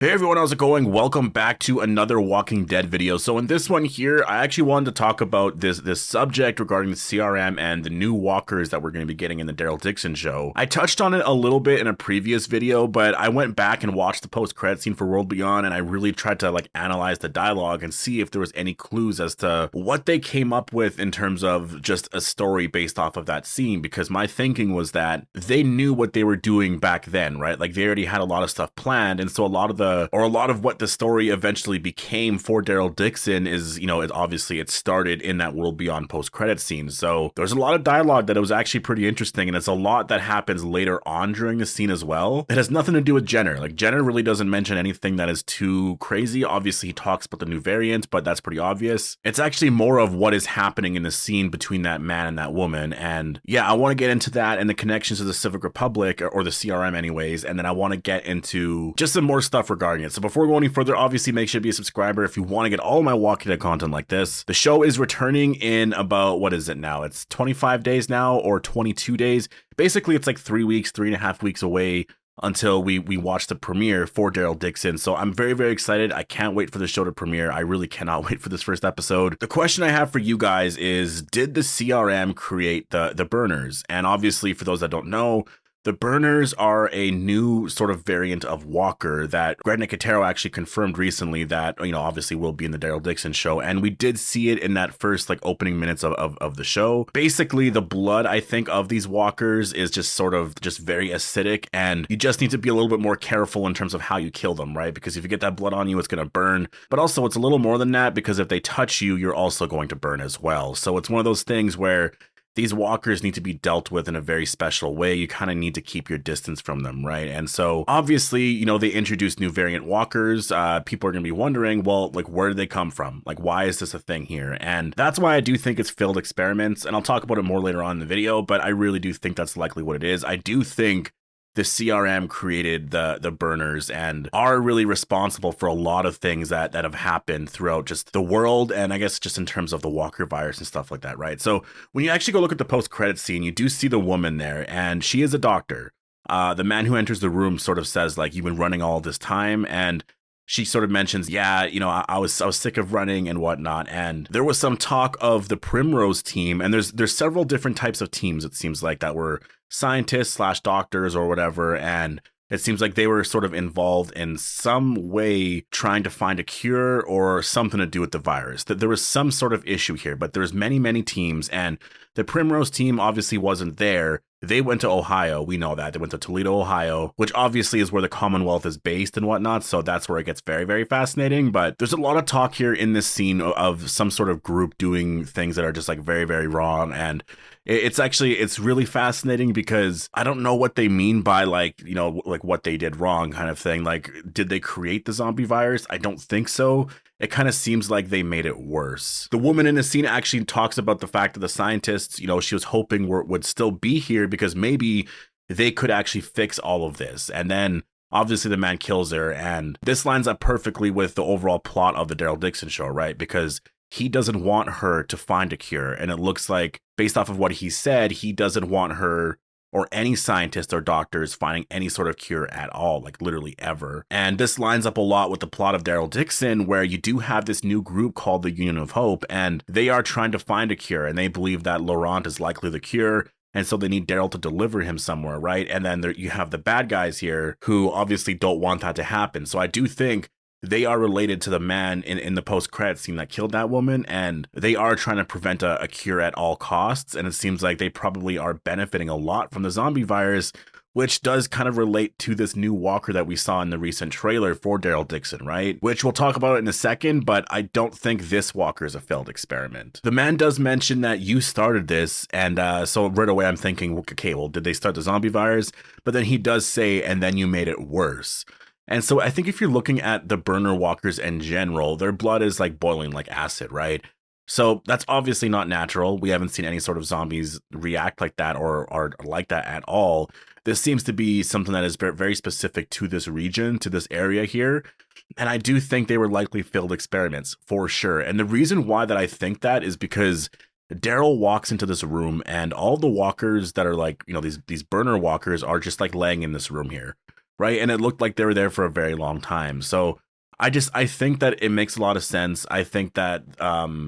Hey everyone, how's it going? Welcome back to another Walking Dead video. So in this one here, I actually wanted to talk about this subject regarding the CRM and the new walkers that we're going to be getting in the Daryl Dixon show. I touched on it a little bit in a previous video, but I went back and watched the post-credit scene for World Beyond, and I really tried to analyze the dialogue and see if there was any clues as to what they came up with in terms of just a story based off of that scene, because my thinking was that they knew what they were doing back then, right? Like they already had a lot of stuff planned, and so a lot of what the story eventually became for Daryl Dixon is, it started in that World Beyond post-credit scene. So there's a lot of dialogue that it was actually pretty interesting, and it's a lot that happens later on during the scene as well. It has nothing to do with Jenner. Like, Jenner really doesn't mention anything that is too crazy. Obviously, he talks about the new variant, but that's pretty obvious. It's actually more of what is happening in the scene between that man and that woman. And yeah, I want to get into that and the connections to the Civic Republic, or the CRM anyways, and then I want to get into just some more stuff regarding it. So before we go any further, obviously make sure to be a subscriber if you want to get all my Walking Dead content like this. The show is returning in about, what is it now? It's 25 days now, or 22 days. Basically, it's like 3 weeks, 3.5 weeks away until we watch the premiere for Daryl Dixon. So I'm very, very excited. I can't wait for the show to premiere. I really cannot wait for this first episode. The question I have for you guys is, did the CRM create the burners? And obviously, for those that don't know, the burners are a new sort of variant of walker that Greg Nicotero actually confirmed recently that, obviously will be in the Daryl Dixon show. And we did see it in that first opening minutes of the show. Basically, the blood, I think, of these walkers is just very acidic, and you just need to be a little bit more careful in terms of how you kill them, right? Because if you get that blood on you, it's going to burn. But also, it's a little more than that, because if they touch you, you're also going to burn as well. So it's one of those things where these walkers need to be dealt with in a very special way. You kind of need to keep your distance from them, right? And so obviously, they introduced new variant walkers. People are going to be wondering, well, where did they come from? Why is this a thing here? And that's why I do think it's failed experiments. And I'll talk about it more later on in the video, but I really do think that's likely what it is. I do think the CRM created the burners and are really responsible for a lot of things that have happened throughout just the world, and I guess just in terms of the Walker virus and stuff like that, right? So when you actually go look at the post-credit scene, you do see the woman there, and she is a doctor. The man who enters the room sort of says, you've been running all this time, and she sort of mentions, yeah, I was sick of running and whatnot. And there was some talk of the Primrose team, and there's several different types of teams, it seems like, that were scientists / doctors or whatever. And it seems like they were sort of involved in some way trying to find a cure or something to do with the virus. That there was some sort of issue here, but there's many, many teams, and the Primrose team obviously wasn't there. They went to Ohio. We know that. They went to Toledo, Ohio, which obviously is where the Commonwealth is based and whatnot. So that's where it gets very, very fascinating. But there's a lot of talk here in this scene of some sort of group doing things that are just very, very wrong. And it's really fascinating, because I don't know what they mean by what they did wrong kind of thing. Did they create the zombie virus? I don't think so. It kind of seems like they made it worse. The woman in the scene actually talks about the fact that the scientists, she was hoping would still be here because maybe they could actually fix all of this. And then obviously the man kills her, and this lines up perfectly with the overall plot of the Daryl Dixon show, right? Because he doesn't want her to find a cure, and it looks like, based off of what he said, he doesn't want her or any scientist or doctors finding any sort of cure at all, literally ever. And this lines up a lot with the plot of Daryl Dixon, where you do have this new group called the Union of Hope, and they are trying to find a cure, and they believe that Laurent is likely the cure. And so they need Daryl to deliver him somewhere, right? And then you have the bad guys here who obviously don't want that to happen. So I do think they are related to the man in the post-credit scene that killed that woman, and they are trying to prevent a cure at all costs. And it seems like they probably are benefiting a lot from the zombie virus, which does kind of relate to this new walker that we saw in the recent trailer for Daryl Dixon, right? Which we'll talk about in a second, but I don't think this walker is a failed experiment. The man does mention that you started this, and so right away I'm thinking, okay, well, did they start the zombie virus? But then he does say, and then you made it worse. And so I think if you're looking at the burner walkers in general, their blood is boiling like acid, right? So that's obviously not natural. We haven't seen any sort of zombies react like that or are like that at all. This seems to be something that is very specific to this region, to this area here. And I do think they were likely failed experiments for sure. And the reason why that I think that is because Daryl walks into this room, and all the walkers that are these burner walkers are just laying in this room here. right? And it looked like they were there for a very long time. So I think that it makes a lot of sense. I think that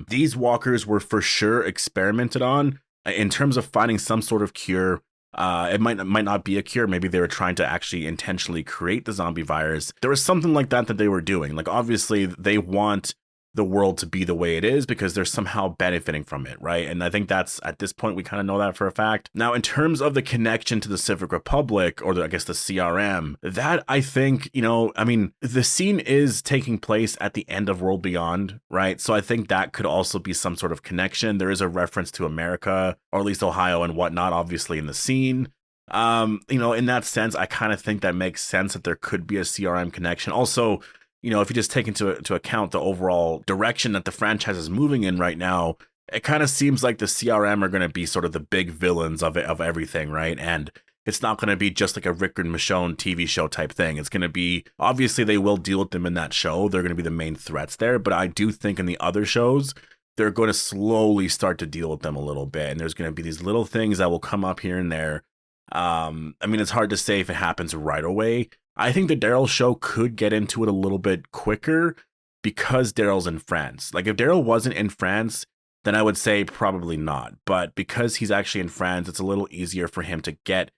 these walkers were for sure experimented on in terms of finding some sort of cure. It might not be a cure. Maybe they were trying to actually intentionally create the zombie virus. There was something like that they were doing. Like, obviously they want the world to be the way it is because they're somehow benefiting from it, right? And I think that's, at this point, we kind of know that for a fact. Now, in terms of the connection to the Civic Republic, or I guess the CRM, that I think, I mean, the scene is taking place at the end of World Beyond, right? So I think that could also be some sort of connection. There is a reference to America, or at least Ohio and whatnot, obviously in the scene. In that sense, I kind of think that makes sense that there could be a CRM connection. Also, if you just take into account the overall direction that the franchise is moving in right now, it kind of seems like the CRM are going to be sort of the big villains of everything, right? And it's not going to be just like a Rick and Michonne TV show type thing. It's going to be, obviously they will deal with them in that show. They're going to be the main threats there. But I do think in the other shows, they're going to slowly start to deal with them a little bit. And there's going to be these little things that will come up here and there. I mean, it's hard to say if it happens right away. I think the Daryl show could get into it a little bit quicker because Daryl's in France. Like, if Daryl wasn't in France, then I would say probably not. But because he's actually in France, it's a little easier for him to get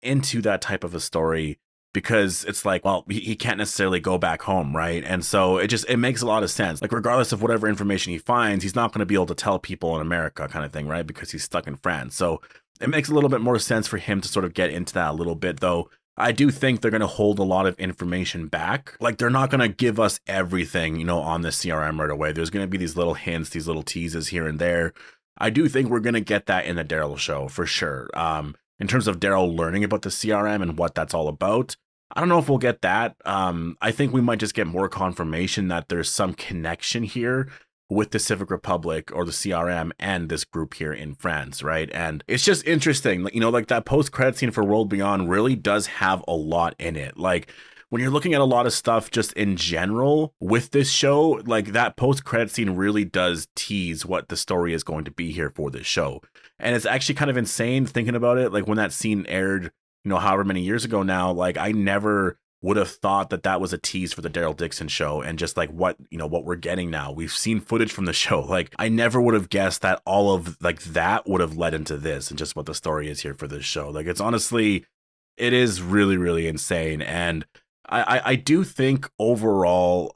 into that type of a story, because it's like, well, he can't necessarily go back home, right? And so it makes a lot of sense. Like, regardless of whatever information he finds, he's not going to be able to tell people in America kind of thing, right? Because he's stuck in France. So it makes a little bit more sense for him to sort of get into that a little bit, though. I do think they're going to hold a lot of information back. Like, they're not going to give us everything, on the CRM right away. There's going to be these little hints, these little teases here and there. I do think we're going to get that in the Daryl show for sure. In terms of Daryl learning about the CRM and what that's all about, I don't know if we'll get that. I think we might just get more confirmation that there's some connection here with the Civic Republic or the CRM and this group here in France, right? And it's just interesting, like that post-credit scene for World Beyond really does have a lot in it. Like, when you're looking at a lot of stuff just in general with this show, like, that post-credit scene really does tease what the story is going to be here for this show. And it's actually kind of insane thinking about it. Like, when that scene aired, however many years ago now, like, I never would have thought that was a tease for the Daryl Dixon show, and just like what we're getting now. We've seen footage from the show. Like, I never would have guessed that all of like that would have led into this and just what the story is here for this show. Like, it's honestly, it is really, really insane. And I do think overall,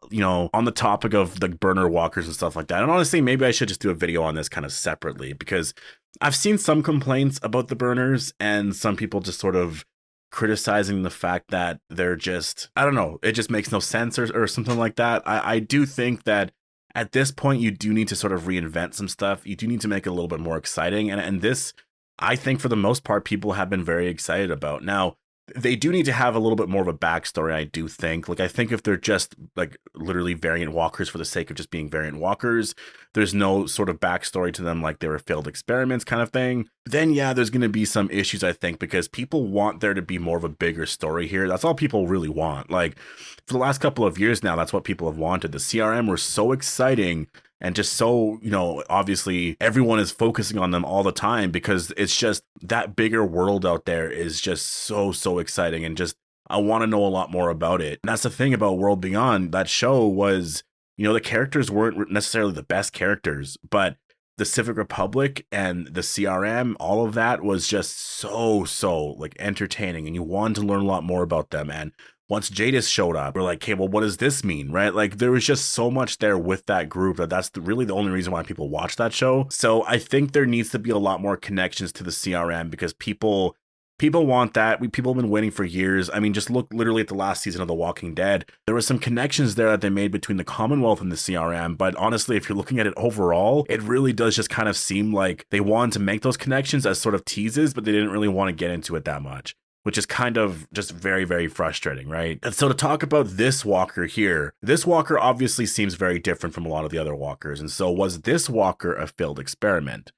on the topic of the burner walkers and stuff like that, and honestly, maybe I should just do a video on this kind of separately, because I've seen some complaints about the burners and some people just sort of criticizing the fact that they're just, I don't know, it just makes no sense or something like that. I do think that at this point, you do need to sort of reinvent some stuff. You do need to make it a little bit more exciting. And this, I think for the most part, people have been very excited about. Now, they do need to have a little bit more of a backstory, I do think. Like, I think if they're just like literally variant walkers for the sake of just being variant walkers, there's no sort of backstory to them, like they were failed experiments kind of thing, then yeah, there's going to be some issues, I think, because people want there to be more of a bigger story here. That's all people really want. Like, for the last couple of years now, that's what people have wanted. The CRM were so exciting and just so, obviously everyone is focusing on them all the time, because it's just that bigger world out there is just so exciting. And just, I want to know a lot more about it. And that's the thing about World Beyond. That show was, the characters weren't necessarily the best characters, but the Civic Republic and the CRM, all of that was just so like entertaining, and you wanted to learn a lot more about them. And once Jadis showed up, we're like, okay, well, what does this mean, right? Like, there was just so much there with that group that's really the only reason why people watch that show. So I think there needs to be a lot more connections to the CRM, because people want that. People have been waiting for years. I mean, just look literally at the last season of The Walking Dead. There was some connections there that they made between the Commonwealth and the CRM. But honestly, if you're looking at it overall, it really does just kind of seem like they wanted to make those connections as sort of teases, but they didn't really want to get into it that much, which is kind of just very, very frustrating, right? And so to talk about this walker here, this walker obviously seems very different from a lot of the other walkers. And so was this walker a failed experiment?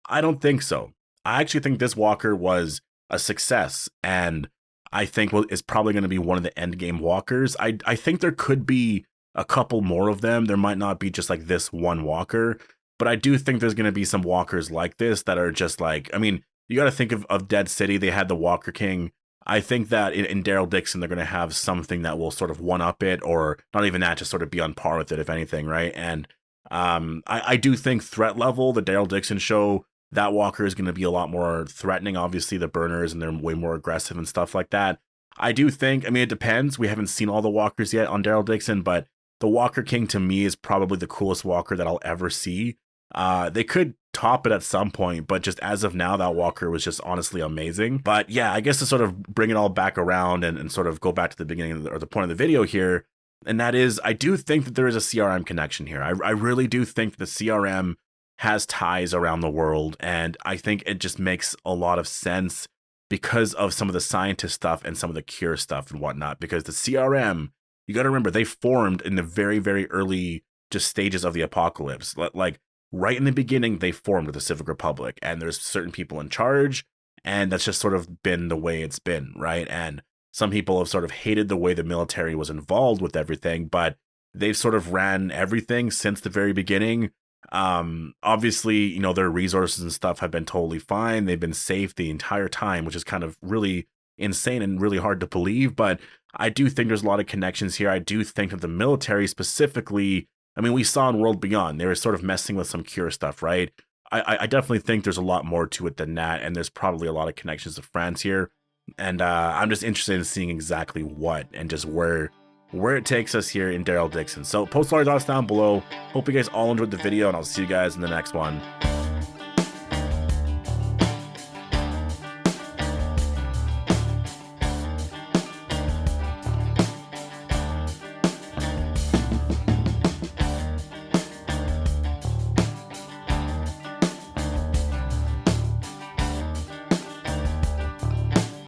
I don't think so. I actually think this walker was a success, and I think is probably going to be one of the end game walkers. I think there could be a couple more of them. There might not be just like this one walker, but I do think there's going to be some walkers like this that are just like, I mean, you got to think of Dead City. They had the Walker King. I think that in Daryl Dixon, they're going to have something that will sort of one-up it, or not even that, just sort of be on par with it, if anything, right? And I do think threat level, the Daryl Dixon show, that walker is going to be a lot more threatening. Obviously, the burners, and they're way more aggressive and stuff like that. I do think, I mean, it depends. We haven't seen all the walkers yet on Daryl Dixon, but the Walker King to me is probably the coolest walker that I'll ever see. They could top it at some point, but just as of now, that walker was just honestly amazing. But yeah, I guess to sort of bring it all back around and sort of go back to the beginning or the point of the video here, and that is, I do think that there is a CRM connection here. I really do think that the CRM has ties around the world, and I think it just makes a lot of sense because of some of the scientist stuff and some of the cure stuff and whatnot. Because the CRM, you got to remember, they formed in the very, very early just stages of the apocalypse. Like right in the beginning, they formed with the Civic Republic, and there's certain people in charge, and that's just sort of been the way it's been, right? And some people have sort of hated the way the military was involved with everything, but they've sort of ran everything since the very beginning. Obviously, you know, their resources and stuff have been totally fine. They've been safe the entire time, which is kind of really insane and really hard to believe. But I do think there's a lot of connections here. I do think that the military specifically, I mean, we saw in World Beyond, they were sort of messing with some cure stuff, right? I definitely think there's a lot more to it than that, and there's probably a lot of connections to France here. And I'm just interested in seeing exactly what and just where it takes us here in Daryl Dixon. So post all your thoughts down below. Hope you guys all enjoyed the video, and I'll see you guys in the next one.